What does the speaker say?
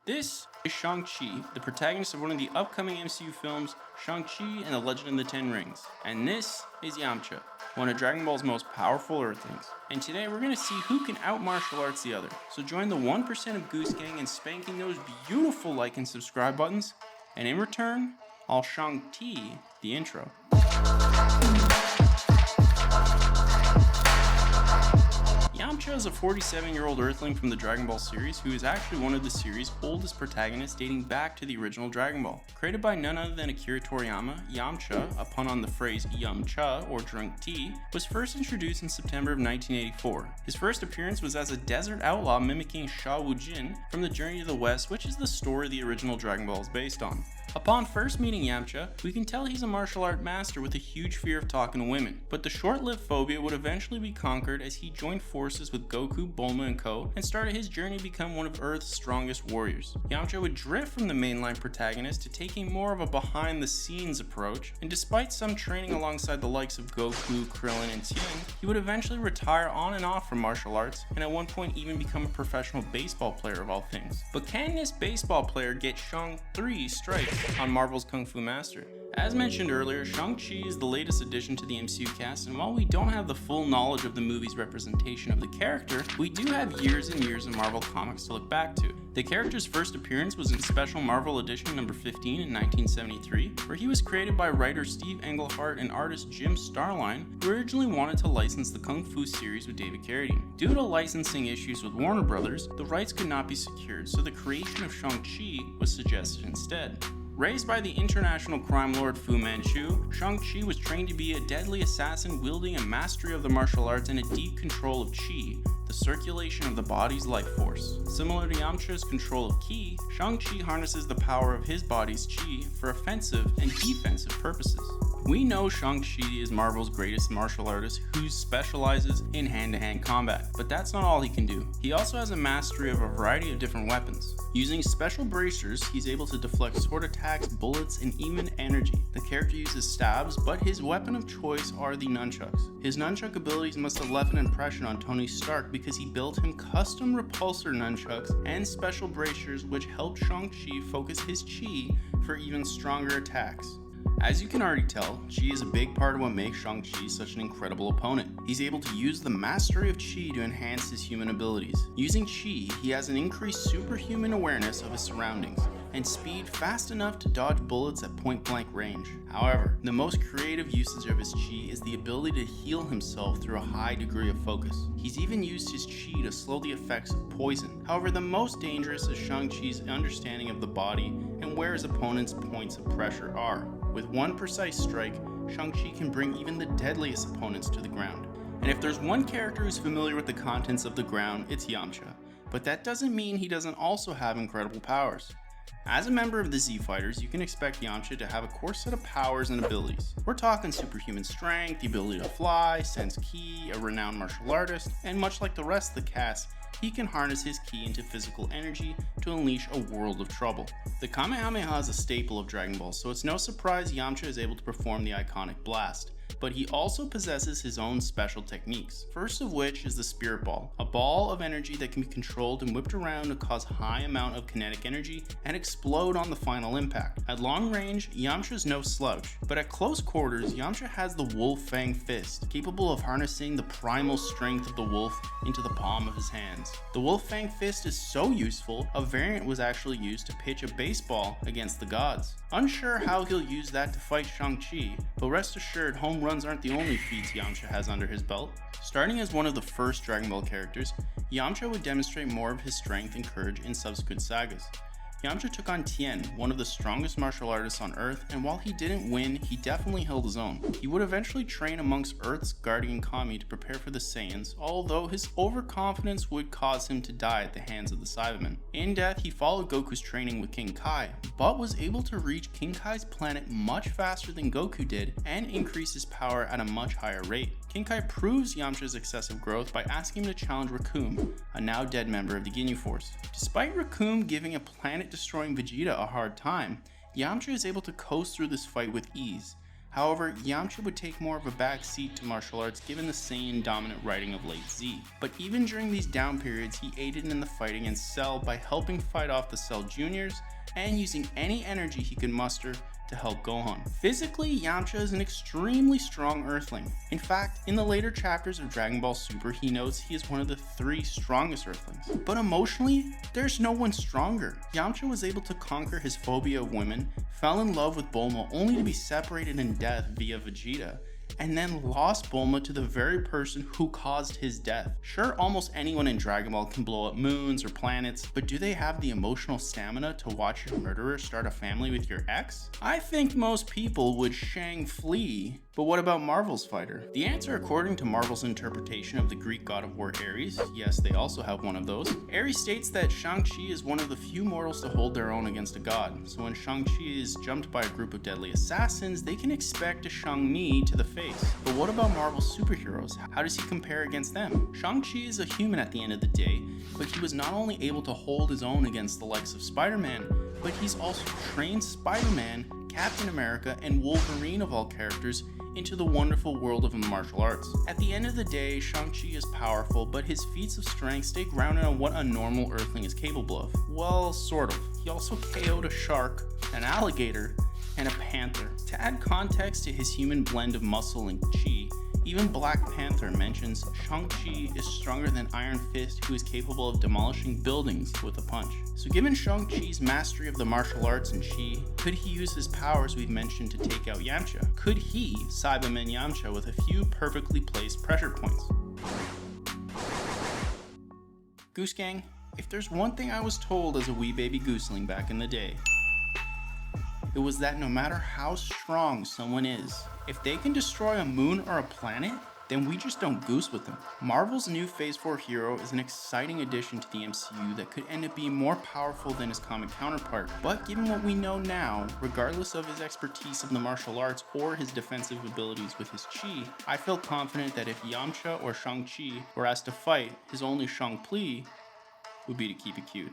This is Shang-Chi, the protagonist of one of the upcoming MCU films, Shang-Chi and the Legend of the Ten Rings. And this is Yamcha, one of Dragon Ball's most powerful Earthlings. And today we're going to see who can out-martial arts the other. So join the 1% of Goose Gang in spanking those beautiful like and subscribe buttons. And in return, I'll Shang-Chi the intro. Yamcha is a 47-year-old Earthling from the Dragon Ball series who is actually one of the series' oldest protagonists dating back to the original Dragon Ball. Created by none other than Akira Toriyama, Yamcha, a pun on the phrase Yamcha or drunk tea, was first introduced in September of 1984. His first appearance was as a desert outlaw mimicking Sha Wu-Jin from The Journey to the West, which is the story the original Dragon Ball is based on. Upon first meeting Yamcha, we can tell he's a martial art master with a huge fear of talking to women, but the short-lived phobia would eventually be conquered as he joined forces with Goku, Bulma, and Co. and started his journey to become one of Earth's strongest warriors. Yamcha would drift from the mainline protagonist to taking more of a behind-the-scenes approach, and despite some training alongside the likes of Goku, Krillin, and Tien, he would eventually retire on and off from martial arts, and at one point even become a professional baseball player of all things. But can this baseball player get Shang 3 strikes on Marvel's Kung Fu Master? As mentioned earlier, Shang-Chi is the latest addition to the MCU cast, and while we don't have the full knowledge of the movie's representation of the character, we do have years and years of Marvel comics to look back to. The character's first appearance was in Special Marvel Edition number 15 in 1973, where he was created by writer Steve Englehart and artist Jim Starline, who originally wanted to license the Kung Fu series with David Carradine. Due to licensing issues with Warner Brothers, the rights could not be secured, so the creation of Shang-Chi was suggested instead. Raised by the international crime lord Fu Manchu, Shang-Chi was trained to be a deadly assassin wielding a mastery of the martial arts and a deep control of Qi, the circulation of the body's life force. Similar to Yamcha's control of Ki, Shang-Chi harnesses the power of his body's Qi for offensive and defensive purposes. We know Shang-Chi is Marvel's greatest martial artist who specializes in hand-to-hand combat, but that's not all he can do. He also has a mastery of a variety of different weapons. Using special bracers, he's able to deflect sword attacks, bullets, and even energy. The character uses stabs, but his weapon of choice are the nunchucks. His nunchuck abilities must have left an impression on Tony Stark because he built him custom repulsor nunchucks and special bracers which helped Shang-Chi focus his Qi for even stronger attacks. As you can already tell, Qi is a big part of what makes Shang-Chi such an incredible opponent. He's able to use the mastery of Qi to enhance his human abilities. Using Qi, he has an increased superhuman awareness of his surroundings and speed fast enough to dodge bullets at point-blank range. However, the most creative usage of his Qi is the ability to heal himself through a high degree of focus. He's even used his Qi to slow the effects of poison. However, the most dangerous is Shang-Chi's understanding of the body and where his opponent's points of pressure are. With one precise strike, Shang-Chi can bring even the deadliest opponents to the ground. And if there's one character who's familiar with the contents of the ground, it's Yamcha. But that doesn't mean he doesn't also have incredible powers. As a member of the Z-Fighters, you can expect Yamcha to have a core set of powers and abilities. We're talking superhuman strength, the ability to fly, sense Ki, a renowned martial artist, and much like the rest of the cast, he can harness his Ki into physical energy to unleash a world of trouble. The Kamehameha is a staple of Dragon Ball, so it's no surprise Yamcha is able to perform the iconic blast. But he also possesses his own special techniques, first of which is the Spirit Ball, a ball of energy that can be controlled and whipped around to cause a high amount of kinetic energy and explode on the final impact. At long range, Yamcha is no slouch, but at close quarters, Yamcha has the Wolf Fang Fist, capable of harnessing the primal strength of the wolf into the palm of his hands. The Wolf Fang Fist is so useful, a variant was actually used to pitch a baseball against the gods. Unsure how he'll use that to fight Shang-Chi, but rest assured home runs aren't the only feats Yamcha has under his belt. Starting as one of the first Dragon Ball characters, Yamcha would demonstrate more of his strength and courage in subsequent sagas. Yamcha took on Tien, one of the strongest martial artists on Earth, and while he didn't win, he definitely held his own. He would eventually train amongst Earth's guardian Kami to prepare for the Saiyans, although his overconfidence would cause him to die at the hands of the Cybermen. In death, he followed Goku's training with King Kai, but was able to reach King Kai's planet much faster than Goku did and increase his power at a much higher rate. King Kai proves Yamcha's excessive growth by asking him to challenge Recoome, a now dead member of the Ginyu Force. Despite Recoome giving a planet-destroying Vegeta a hard time, Yamcha is able to coast through this fight with ease. However, Yamcha would take more of a back seat to martial arts given the Saiyan dominant writing of late Z. But even during these down periods, he aided in the fight against Cell by helping fight off the Cell Juniors and using any energy he could muster to help Gohan. Physically, Yamcha is an extremely strong Earthling. In fact, in the later chapters of Dragon Ball Super, he notes he is one of the 3 strongest Earthlings. But emotionally, there's no one stronger. Yamcha was able to conquer his phobia of women, fell in love with Bulma only to be separated in death via Vegeta, and then lost Bulma to the very person who caused his death. Sure, almost anyone in Dragon Ball can blow up moons or planets, but do they have the emotional stamina to watch your murderer start a family with your ex? I think most people would Shang flee. But what about Marvel's fighter? The answer, according to Marvel's interpretation of the Greek god of war Ares, yes, they also have one of those, Ares states that Shang-Chi is one of the few mortals to hold their own against a god. So when Shang-Chi is jumped by a group of deadly assassins, they can expect a Shang-Mi to the face. But what about Marvel's superheroes? How does he compare against them? Shang-Chi is a human at the end of the day, but he was not only able to hold his own against the likes of Spider-Man, but he's also trained Spider-Man, Captain America, and Wolverine of all characters into the wonderful world of martial arts. At the end of the day, Shang-Chi is powerful, but his feats of strength stay grounded on what a normal Earthling is capable of. Well, sort of. He also KO'd a shark, an alligator, and a panther. To add context to his human blend of muscle and chi, even Black Panther mentions Shang-Chi is stronger than Iron Fist, who is capable of demolishing buildings with a punch. So given Shang-Chi's mastery of the martial arts and chi, could he use his powers we've mentioned to take out Yamcha? Could he Cyberman Yamcha with a few perfectly placed pressure points? Goose Gang, if there's one thing I was told as a wee baby gooseling back in the day, it was that no matter how strong someone is, if they can destroy a moon or a planet, then we just don't goose with them. Marvel's new Phase 4 hero is an exciting addition to the MCU that could end up being more powerful than his comic counterpart. But given what we know now, regardless of his expertise in the martial arts or his defensive abilities with his chi, I feel confident that if Yamcha or Shang-Chi were asked to fight, his only Shang plea would be to keep it cute.